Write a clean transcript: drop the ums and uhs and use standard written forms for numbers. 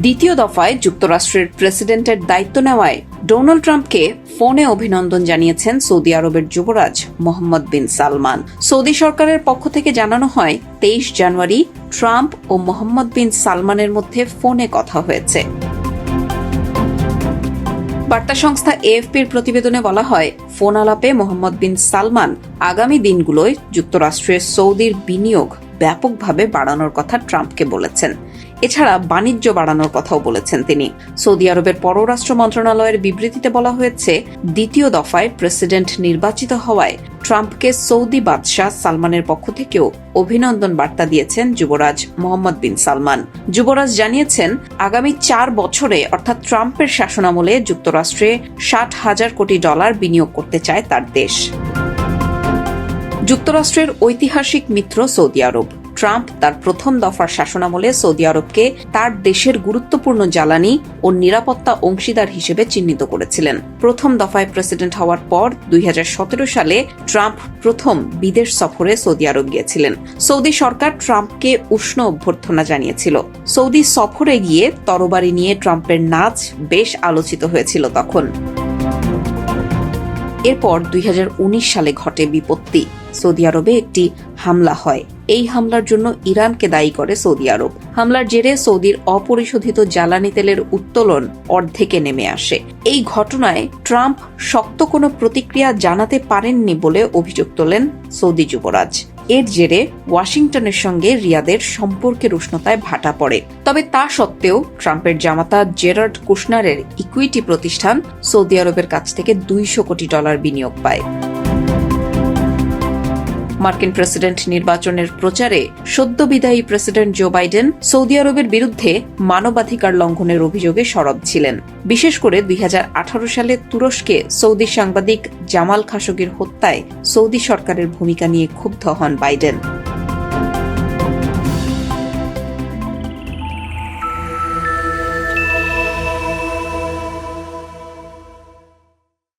দ্বিতীয় দফায় যুক্তরাষ্ট্রের প্রেসিডেন্টের দায়িত্ব নেওয়ায় ডোনাল্ড ট্রাম্পকে ফোনে অভিনন্দন জানিয়েছেন সৌদি আরবের যুবরাজ মোহাম্মদ বিন সালমান। সৌদি সরকারের পক্ষ থেকে জানানো হয়, 23 জানুয়ারি ট্রাম্প ও মোহাম্মদ বিন সালমানের মধ্যে ফোনে কথা হয়েছে। বার্তা সংস্থা এএফপির প্রতিবেদনে বলা হয়, ফোন আলাপে মোহাম্মদ বিন সালমান আগামী দিনগুলোয় যুক্তরাষ্ট্রের সৌদির বিনিয়োগ ব্যাপকভাবে বাড়ানোর কথা ট্রাম্পকে বলেছেন। এছাড়া বাণিজ্য বাড়ানোর কথাও বলেছেন তিনি। সৌদি আরবের পররাষ্ট্র মন্ত্রণালয়ের বিবৃতিতে বলা হয়েছে, দ্বিতীয় দফায় প্রেসিডেন্ট নির্বাচিত হওয়ায় ট্রাম্পকে সৌদি বাদশাহ সালমানের পক্ষ থেকেও অভিনন্দন বার্তা দিয়েছেন যুবরাজ মোহাম্মদ বিন সালমান। যুবরাজ জানিয়েছেন, আগামী 4 বছরে অর্থাৎ ট্রাম্পের শাসনামলে যুক্তরাষ্ট্রে $60,000 কোটি বিনিয়োগ করতে চায় তার দেশ। যুক্তরাষ্ট্রের ঐতিহাসিক মিত্র সৌদি আরব। ট্রাম্প তার প্রথম দফার শাসনামলে সৌদি আরবকে তার দেশের গুরুত্বপূর্ণ জ্বালানি ও নিরাপত্তা অংশীদার হিসেবে চিহ্নিত করেছিলেন। প্রথম দফায় প্রেসিডেন্ট হওয়ার পর 2017 সালে ট্রাম্প প্রথম বিদেশ সফরে সৌদি আরব গিয়েছিলেন। সৌদি সরকার ট্রাম্পকে উষ্ণ অভ্যর্থনা জানিয়েছিল। সৌদি সফরে গিয়ে তরবারি নিয়ে ট্রাম্পের নাচ বেশ আলোচিত হয়েছিল তখন। এরপর 2019 সালে ঘটে বিপত্তি। সৌদি আরবে একটি হামলা হয়। এই হামলার জন্য ইরানকে দায়ী করে সৌদি আরব। হামলার জেরে সৌদির অপরিশোধিত জ্বালানি তেলের উত্তোলন অর্ধেকে নেমে আসে। এই ঘটনায় ট্রাম্প শক্ত কোনো প্রতিক্রিয়া জানাতে পারেননি বলে অভিযোগ তোলেন সৌদি যুবরাজ। এর জেরে ওয়াশিংটনের সঙ্গে রিয়াদের সম্পর্কের উষ্ণতায় ভাটা পড়ে। তবে তা সত্ত্বেও ট্রাম্পের জামাতা জেরার্ড কুশনারের ইকুইটি প্রতিষ্ঠান সৌদি আরবের কাছ থেকে $200 কোটি বিনিয়োগ পায়। মার্কিন প্রেসিডেন্ট নির্বাচনের প্রচারে সদ্য বিদায়ী প্রেসিডেন্ট জো বাইডেন সৌদি আরবের বিরুদ্ধে মানবাধিকার লঙ্ঘনের অভিযোগে সরব ছিলেন। বিশেষ করে 2018 সালে তুরস্কে সৌদি সাংবাদিক জামাল খাশোগির হত্যায় সৌদি সরকারের ভূমিকা নিয়ে ক্ষুব্ধ হন বাইডেন।